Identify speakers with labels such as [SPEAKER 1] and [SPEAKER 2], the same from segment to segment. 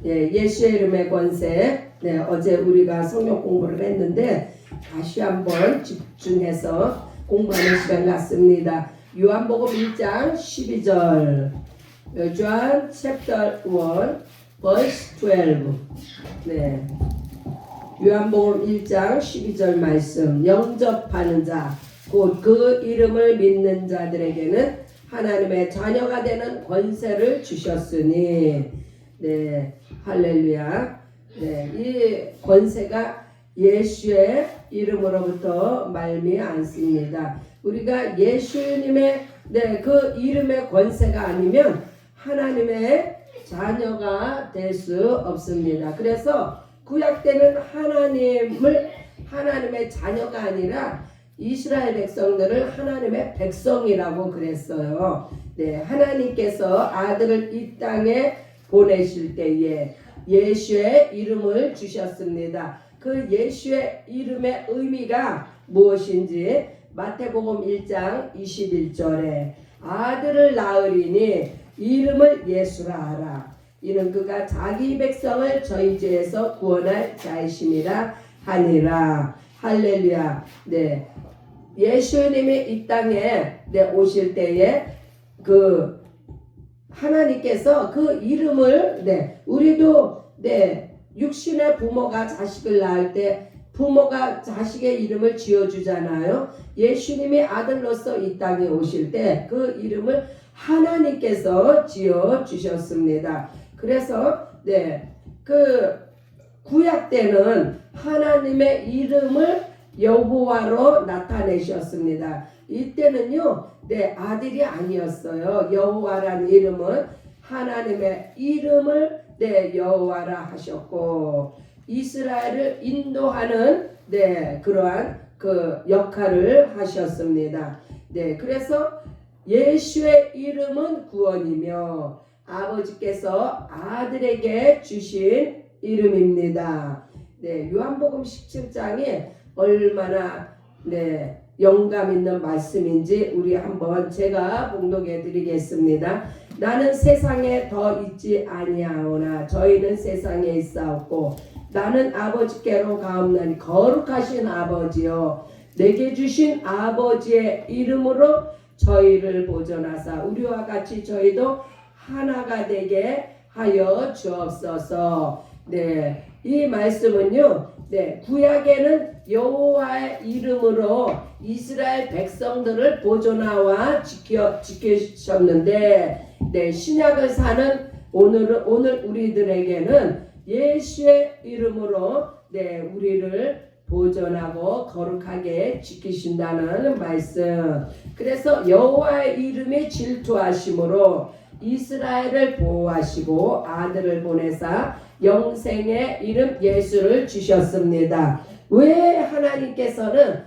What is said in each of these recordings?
[SPEAKER 1] 예, 예수의 이름의 권세. 네, 어제 우리가 성경 공부를 했는데 다시 한번 집중해서 공부하는 시간 갖습니다. 요한복음 1장 12절. John chapter 1 verse 12. 네. 요한복음 1장 12절 말씀. 영접하는 자, 곧 그 이름을 믿는 자들에게는 하나님의 자녀가 되는 권세를 주셨으니. 네, 할렐루야. 네, 이 권세가 예수의 이름으로부터 말미암습니다. 우리가 예수님의 그 이름의 권세가 아니면 하나님의 자녀가 될 수 없습니다. 그래서 구약 때는 하나님의 자녀가 아니라 이스라엘 백성들을 하나님의 백성이라고 그랬어요. 네, 하나님께서 아들을 이 땅에 보내실 때에 예수의 이름을 주셨습니다. 그 예수의 이름의 의미가 무엇인지 마태복음 1장 21절에 아들을 낳으리니 이름을 예수라 하라. 이는 그가 자기 백성을 저희 죄에서 구원할 자이심이라 하니라. 할렐루야. 네, 예수님이 이 땅에 오실 때에 그 하나님께서 그 이름을 우리도 육신의 부모가 자식을 낳을 때 부모가 자식의 이름을 지어주잖아요. 예수님이 아들로서 이 땅에 오실 때 그 이름을 하나님께서 지어주셨습니다. 그래서 그 구약 때는 하나님의 이름을 여호와로 나타내셨습니다. 이때는요 아들이 아니었어요. 여호와라는 이름은 하나님의 이름을 여호와라 하셨고 이스라엘을 인도하는 그러한 그 역할을 하셨습니다. 그래서 예수의 이름은 구원이며 아버지께서 아들에게 주신 이름입니다. 요한복음 17장에 얼마나 영감 있는 말씀인지 우리 한번 제가 봉독해 드리겠습니다. 나는 세상에 더 있지 아니하오나 저희는 세상에 있사옵고 나는 아버지께로 가옵나니 거룩하신 아버지여 내게 주신 아버지의 이름으로 저희를 보존하사 우리와 같이 저희도 하나가 되게 하여 주옵소서. 이 말씀은요 구약에는 여호와의 이름으로 이스라엘 백성들을 보존하와 지키셨는데 신약을 사는 오늘 우리들에게는 예수의 이름으로 우리를 보존하고 거룩하게 지키신다는 말씀. 그래서 여호와의 이름이 질투하심으로 이스라엘을 보호하시고 아들을 보내사 영생의 이름 예수를 주셨습니다. 왜 하나님께서는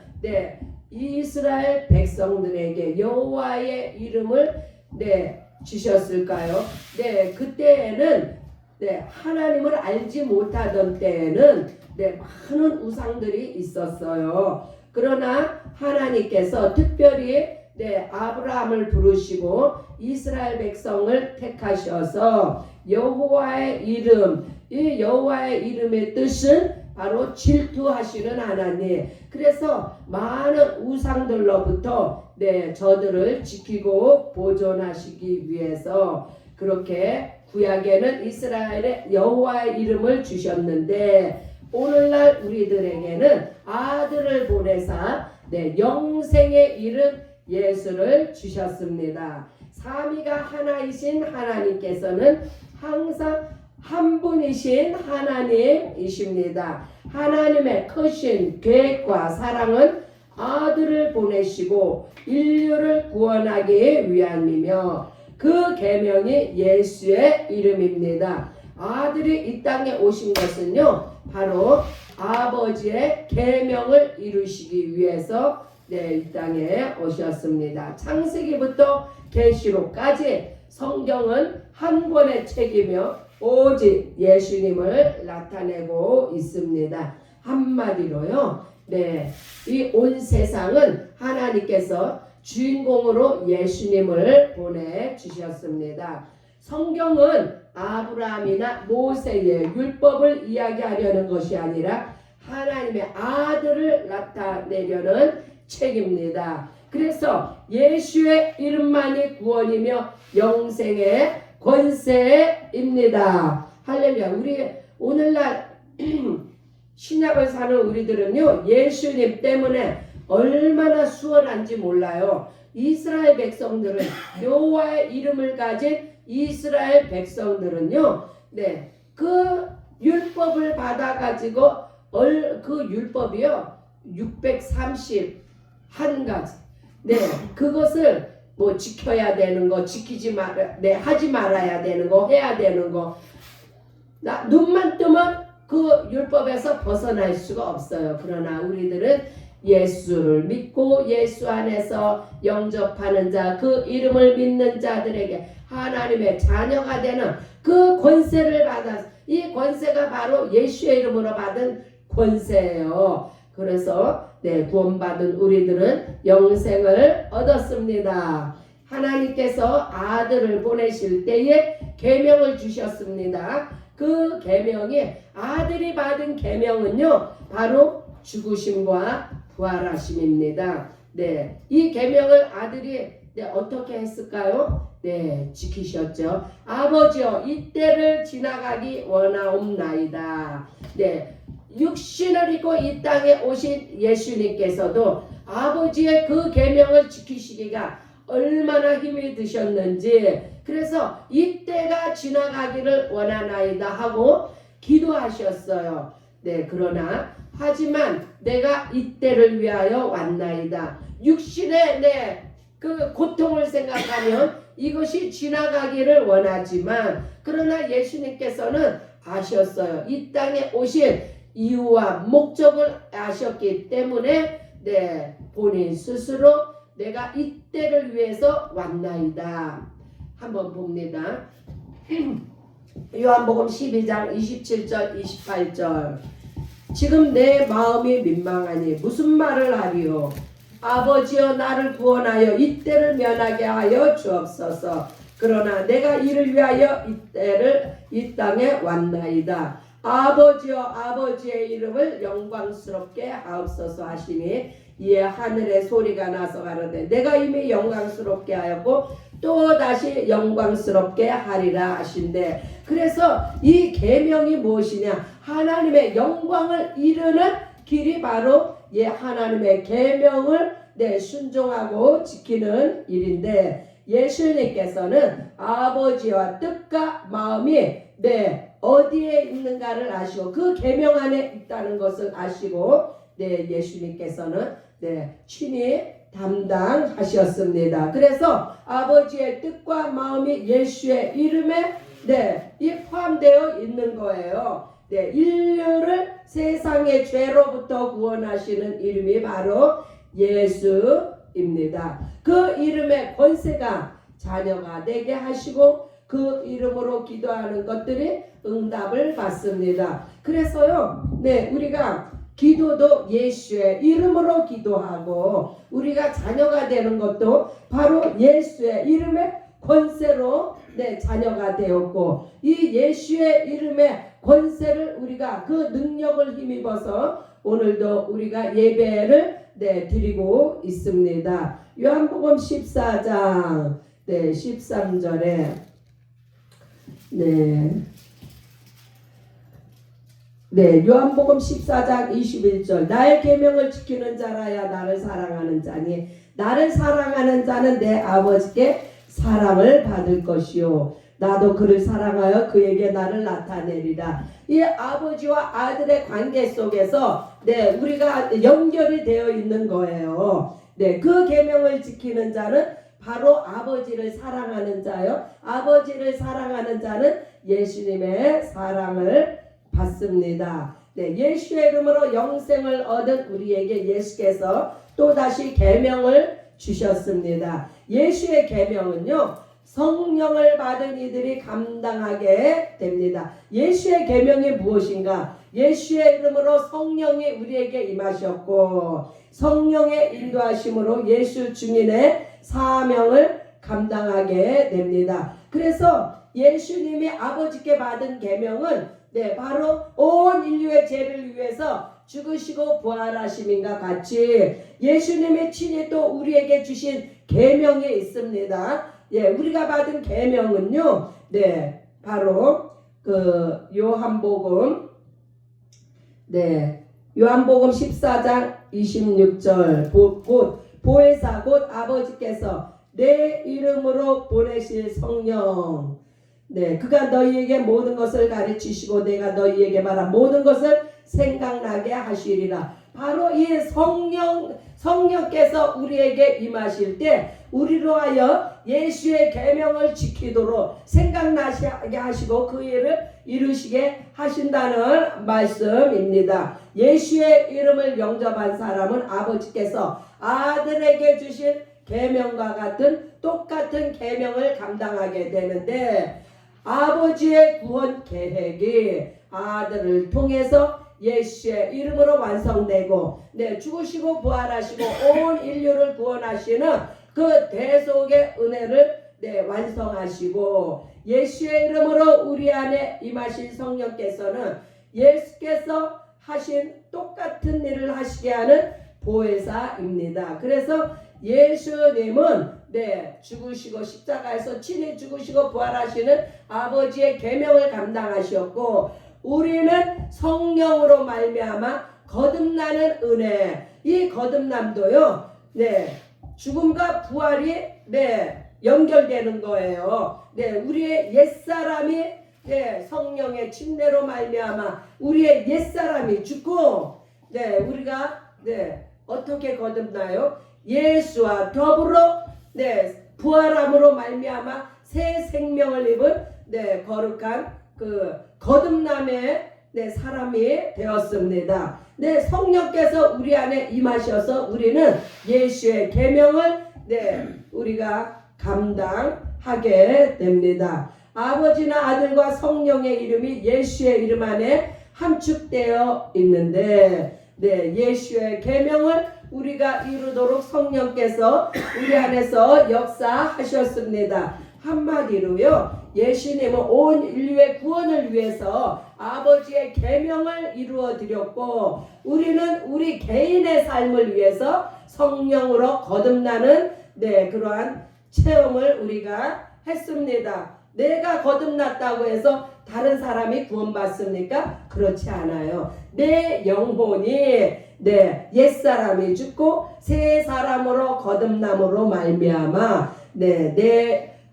[SPEAKER 1] 이스라엘 백성들에게 여호와의 이름을 주셨을까요? 그때에는 하나님을 알지 못하던 때에는 많은 우상들이 있었어요. 그러나 하나님께서 특별히 아브라함을 부르시고 이스라엘 백성을 택하셔서 여호와의 이름, 이 여호와의 이름의 뜻은 바로 질투하시는 하나님. 그래서 많은 우상들로부터 저들을 지키고 보존하시기 위해서 그렇게 구약에는 이스라엘의 여호와의 이름을 주셨는데 오늘날 우리들에게는 아들을 보내사 영생의 이름 예수를 주셨습니다. 삼위가 하나이신 하나님께서는 항상 한 분이신 하나님이십니다. 하나님의 크신 계획과 사랑은 아들을 보내시고 인류를 구원하기 위함이며 그 계명이 예수의 이름입니다. 아들이 이 땅에 오신 것은요 바로 아버지의 계명을 이루시기 위해서 이 땅에 오셨습니다. 창세기부터 계시록까지 성경은 한 권의 책이며 오직 예수님을 나타내고 있습니다. 한마디로요 이 온 세상은 하나님께서 주인공으로 예수님을 보내주셨습니다. 성경은 아브라함이나 모세의 율법을 이야기하려는 것이 아니라 하나님의 아들을 나타내려는 책입니다. 그래서 예수의 이름만이 구원이며 영생의 권세입니다. 할렐루야. 우리 오늘날 신약을 사는 우리들은요, 예수님 때문에 얼마나 수월한지 몰라요. 이스라엘 백성들은, 여호와의 이름을 가진 이스라엘 백성들은요, 그 율법을 받아가지고 그 율법이요 631가지. 그것을 뭐 지켜야 되는 거, 지키지 말아, 하지 말아야 되는 거, 해야 되는 거. 눈만 뜨면 그 율법에서 벗어날 수가 없어요. 그러나 우리들은 예수를 믿고 예수 안에서 영접하는 자, 그 이름을 믿는 자들에게 하나님의 자녀가 되는 그 권세를 받아서, 이 권세가 바로 예수의 이름으로 받은 권세예요. 그래서 구원받은 우리들은 영생을 얻었습니다. 하나님께서 아들을 보내실 때에 계명을 주셨습니다. 그 계명이, 아들이 받은 계명은요 바로 죽으심과 부활하심입니다. 이 계명을 아들이 어떻게 했을까요? 지키셨죠. 아버지여, 이때를 지나가기 원하옵나이다. 육신을 입고 이 땅에 오신 예수님께서도 아버지의 그 계명을 지키시기가 얼마나 힘이 드셨는지, 그래서 이때가 지나가기를 원하나이다 하고 기도하셨어요. 그러나 하지만 내가 이때를 위하여 왔나이다. 육신의 그 고통을 생각하면 이것이 지나가기를 원하지만, 그러나 예수님께서는 아셨어요. 이 땅에 오신 이유와 목적을 아셨기 때문에 본인 스스로 내가 이때를 위해서 왔나이다. 한번 봅니다. 요한복음 12장 27절 28절. 지금 내 마음이 민망하니 무슨 말을 하리요. 아버지여, 나를 구원하여 이때를 면하게 하여 주옵소서. 그러나 내가 이를 위하여 이때를 이 땅에 왔나이다. 아버지여, 아버지의 이름을 영광스럽게 하옵소서 하시니, 이에 하늘의 소리가 나서 가로되 내가 이미 영광스럽게 하였고 또 다시 영광스럽게 하리라 하신대. 그래서 이 계명이 무엇이냐? 하나님의 영광을 이루는 길이 바로 하나님의 계명을 순종하고 지키는 일인데, 예수님께서는 아버지와 뜻과 마음이 어디에 있는가를 아시고 그 계명 안에 있다는 것을 아시고 예수님께서는 친히 담당하셨습니다. 그래서 아버지의 뜻과 마음이 예수의 이름에 포함되어 있는 거예요. 인류를 세상의 죄로부터 구원하시는 이름이 바로 예수입니다. 그 이름의 권세가 자녀가 되게 하시고 그 이름으로 기도하는 것들이 응답을 받습니다. 그래서요, 우리가 기도도 예수의 이름으로 기도하고, 우리가 자녀가 되는 것도 바로 예수의 이름의 권세로 자녀가 되었고, 이 예수의 이름의 권세를 우리가 그 능력을 힘입어서 오늘도 우리가 예배를 드리고 있습니다. 요한복음 14장 13절에 요한복음 14장 21절. 나의 계명을 지키는 자라야 나를 사랑하는 자니, 나를 사랑하는 자는 내 아버지께 사랑을 받을 것이요 나도 그를 사랑하여 그에게 나를 나타내리라. 이 아버지와 아들의 관계 속에서 우리가 연결이 되어 있는 거예요. 그 계명을 지키는 자는 바로 아버지를 사랑하는 자요. 아버지를 사랑하는 자는 예수님의 사랑을 받습니다. 예수의 이름으로 영생을 얻은 우리에게 예수께서 또다시 계명을 주셨습니다. 예수의 계명은요, 성령을 받은 이들이 감당하게 됩니다. 예수의 계명이 무엇인가? 예수의 이름으로 성령이 우리에게 임하셨고 성령의 인도하심으로 예수 증인의 사명을 감당하게 됩니다. 그래서 예수님이 아버지께 받은 계명은 바로 온 인류의 죄를 위해서 죽으시고 부활하심인가 같이 예수님이 친히 또 우리에게 주신 계명이 있습니다. 우리가 받은 계명은요, 바로 그 요한복음 14장 26절 곧 보혜사 곧 아버지께서 내 이름으로 보내실 성령 그가 너희에게 모든 것을 가르치시고 내가 너희에게 말한 모든 것을 생각나게 하시리라. 바로 이 성령께서 우리에게 임하실 때 우리로 하여 예수의 계명을 지키도록 생각나게 하시고 그 일을 이루시게 하신다는 말씀입니다. 예수의 이름을 영접한 사람은 아버지께서 아들에게 주신 계명과 같은 똑같은 계명을 감당하게 되는데 아버지의 구원 계획이 아들을 통해서 예수의 이름으로 완성되고 죽으시고 부활하시고 온 인류를 구원하시는 그 대속의 은혜를 완성하시고 예수의 이름으로 우리 안에 임하신 성령께서는 예수께서 하신 똑같은 일을 하시게 하는 보혜사입니다. 그래서 예수님은 죽으시고 십자가에서 친히 죽으시고 부활하시는 아버지의 계명을 감당하셨고 우리는 성령으로 말미암아 거듭나는 은혜 이 거듭남도요 죽음과 부활이 연결되는 거예요. 우리의 옛사람이 성령의 침례로 말미암아 우리의 옛사람이 죽고 우리가 어떻게 거듭나요? 예수와 더불어 부활함으로 말미암아 새 생명을 입은 거룩한 그 거듭남의 사람이 되었습니다. 성령께서 우리 안에 임하셔서 우리는 예수의 계명을 우리가 감당하게 됩니다. 아버지나 아들과 성령의 이름이 예수의 이름 안에 함축되어 있는데 예수의 계명을 우리가 이루도록 성령께서 우리 안에서 역사하셨습니다. 한마디로요 예수님은 온 인류의 구원을 위해서 아버지의 계명을 이루어 드렸고 우리는 우리 개인의 삶을 위해서 성령으로 거듭나는 그러한 체험을 우리가 했습니다. 내가 거듭났다고 해서 다른 사람이 구원받습니까? 그렇지 않아요. 내 영혼이 옛사람이 죽고 새 사람으로 거듭남으로 말미암아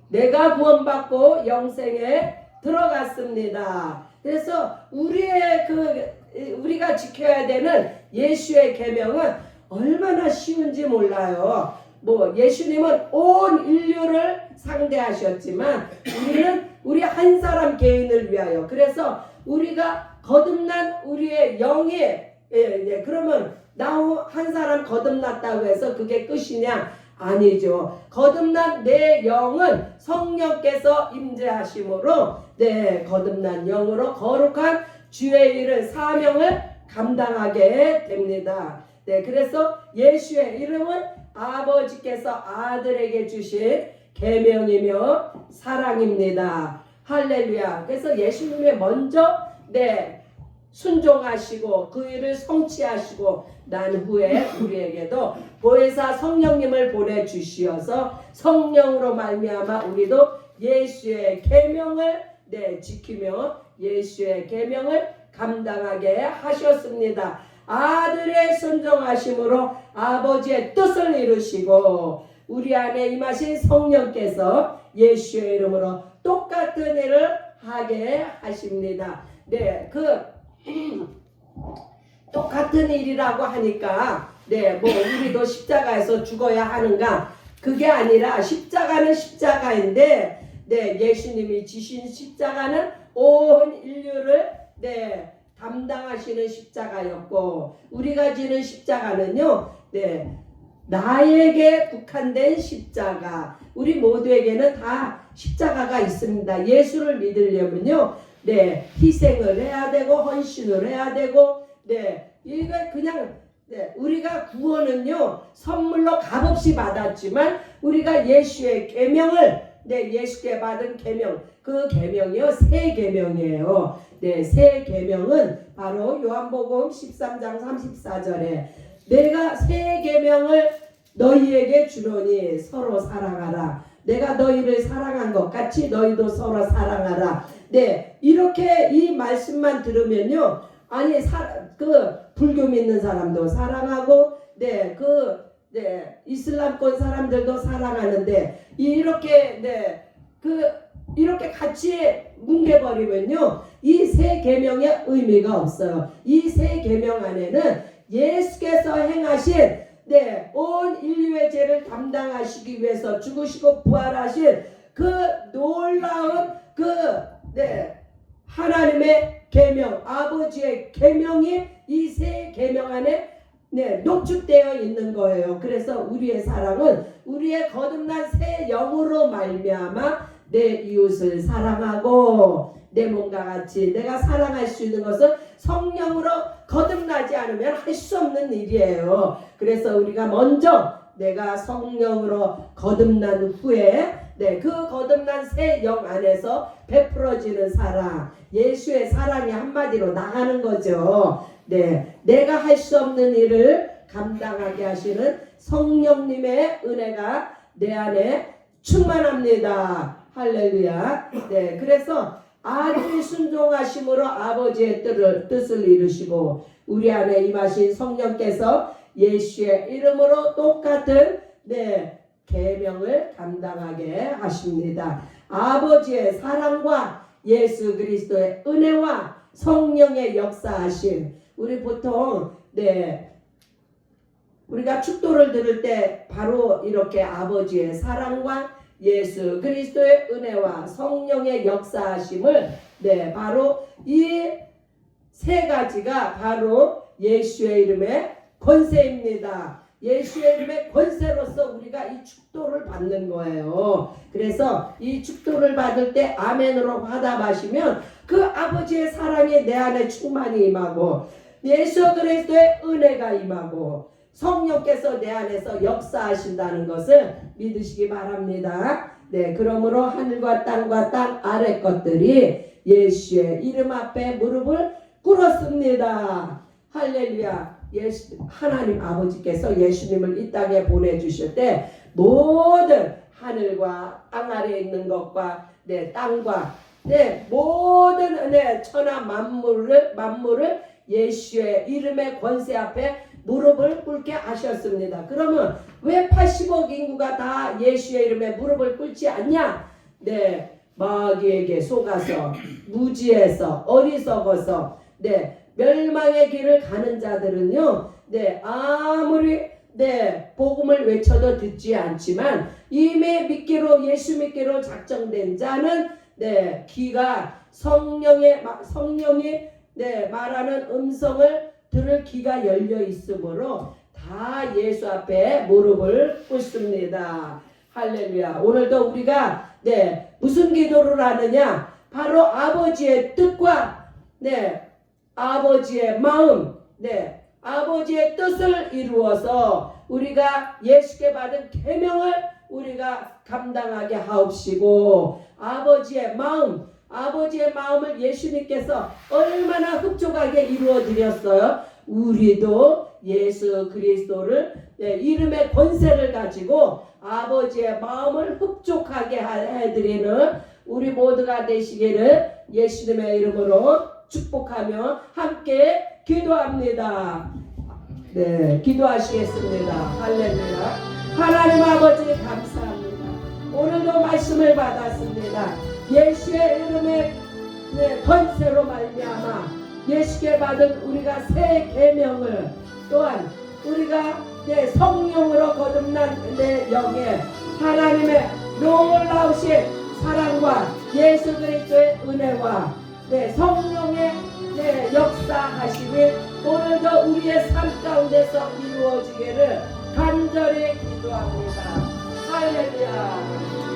[SPEAKER 1] 내가 구원받고 영생에 들어갔습니다. 그래서 우리가 지켜야 되는 예수의 계명은 얼마나 쉬운지 몰라요. 예수님은 온 인류를 상대하셨지만 우리는 우리 한 사람 개인을 위하여 그래서 우리가 거듭난 우리의 영이 그러면 나 한 사람 거듭났다고 해서 그게 끝이냐? 아니죠. 거듭난 내 영은 성령께서 임재하심으로 거듭난 영으로 거룩한 주의 일을 사명을 감당하게 됩니다. 그래서 예수의 이름은 아버지께서 아들에게 주신 계명이며 사랑입니다. 할렐루야. 그래서 예수님이 먼저 순종하시고 그 일을 성취하시고 난 후에 우리에게도 보혜사 성령님을 보내주시어서 성령으로 말미암아 우리도 예수의 계명을 지키며 예수의 계명을 감당하게 하셨습니다. 아들의 순종하심으로 아버지의 뜻을 이루시고 우리 안에 임하신 성령께서 예수의 이름으로 똑같은 일을 하게 하십니다. 똑같은 일이라고 하니까 우리도 십자가에서 죽어야 하는가? 그게 아니라 십자가는 십자가인데 예수님이 지신 십자가는 온 인류를 담당하시는 십자가였고 우리가 지는 십자가는요 나에게 국한된 십자가. 우리 모두에게는 다 십자가가 있습니다. 예수를 믿으려면요, 네, 희생을 해야 되고 헌신을 해야 되고, 네, 이거 그냥 네, 우리가 구원은요 선물로 값없이 받았지만 우리가 예수의 계명을 네, 예수께 받은 계명, 그 계명이요 새 계명이에요. 네, 새 계명은 바로 요한복음 13장 34절에 내가 새 계명을 너희에게 주노니 서로 사랑하라. 내가 너희를 사랑한 것 같이 너희도 서로 사랑하라. 네, 이렇게 이 말씀만 들으면요, 아니 불교 믿는 사람도 사랑하고, 네, 이슬람권 사람들도 사랑하는데 이렇게 이렇게 같이 뭉개버리면요, 이 새 계명의 의미가 없어요. 이 새 계명 안에는 예수께서 행하신 온 인류의 죄를 담당하시기 위해서 죽으시고 부활하신 그 놀라운 하나님의 계명, 아버지의 계명이 이 새 계명 안에 녹축되어 있는 거예요. 그래서 우리의 사랑은 우리의 거듭난 새 영으로 말미암아 내 이웃을 사랑하고 내 몸과 같이 내가 사랑할 수 있는 것은 성령으로 거듭나지 않으면 할 수 없는 일이에요. 그래서 우리가 먼저 내가 성령으로 거듭난 후에 그 거듭난 새 영 안에서 베풀어지는 사랑, 예수의 사랑이 한마디로 나가는 거죠. 네, 내가 할 수 없는 일을 감당하게 하시는 성령님의 은혜가 내 안에 충만합니다. 할렐루야. 네, 그래서 아들이 순종하심으로 아버지의 뜻을 이루시고 우리 안에 임하신 성령께서 예수의 이름으로 똑같은 계명을 감당하게 하십니다. 아버지의 사랑과 예수 그리스도의 은혜와 성령의 역사하심. 우리 보통 우리가 축도를 들을 때 바로 이렇게 아버지의 사랑과 예수 그리스도의 은혜와 성령의 역사하심을 바로 이 세 가지가 바로 예수의 이름의 권세입니다. 예수의 이름의 권세로서 우리가 이 축도를 받는 거예요. 그래서 이 축도를 받을 때 아멘으로 화답하시면 그 아버지의 사랑이 내 안에 충만히 임하고 예수 그리스도의 은혜가 임하고 성령께서 내 안에서 역사하신다는 것을 믿으시기 바랍니다. 네, 그러므로 하늘과 땅 아래 것들이 예수의 이름 앞에 무릎을 꿇었습니다. 할렐루야. 하나님 아버지께서 예수님을 이 땅에 보내주실 때 모든 하늘과 땅 아래에 있는 것과 땅과 모든 천하 만물을 예수의 이름의 권세 앞에 무릎을 꿇게 하셨습니다. 그러면 왜 80억 인구가 다 예수의 이름에 무릎을 꿇지 않냐? 마귀에게 속아서 무지해서 어리석어서 멸망의 길을 가는 자들은요, 아무리 복음을 외쳐도 듣지 않지만 이미 예수 믿기로 작정된 자는 귀가 성령이 말하는 음성을 들을 귀가 열려 있으므로 다 예수 앞에 무릎을 꿇습니다. 할렐루야. 오늘도 우리가 무슨 기도를 하느냐? 바로 아버지의 뜻과 아버지의 마음, 아버지의 뜻을 이루어서 우리가 예수께 받은 계명을 우리가 감당하게 하옵시고 아버지의 마음을 예수님께서 얼마나 흡족하게 이루어 드렸어요. 우리도 예수 그리스도를 이름의 권세를 가지고 아버지의 마음을 흡족하게 해드리는 우리 모두가 되시기를 예수님의 이름으로 축복하며 함께 기도합니다. 기도하시겠습니다. 할렐루야. 하나님 아버지 감사합니다. 오늘도 말씀을 받았습니다. 예수의 이름의 권세로 말미암아 예수께 받은 우리가 새 계명을 또한 우리가 성령으로 거듭난 내 영에 하나님의 놀라우신 사랑과 예수 그리스도의 은혜와 성령의 역사하심이 오늘도 우리의 삶 가운데서 이루어지기를 간절히 기도합니다. 할렐루야.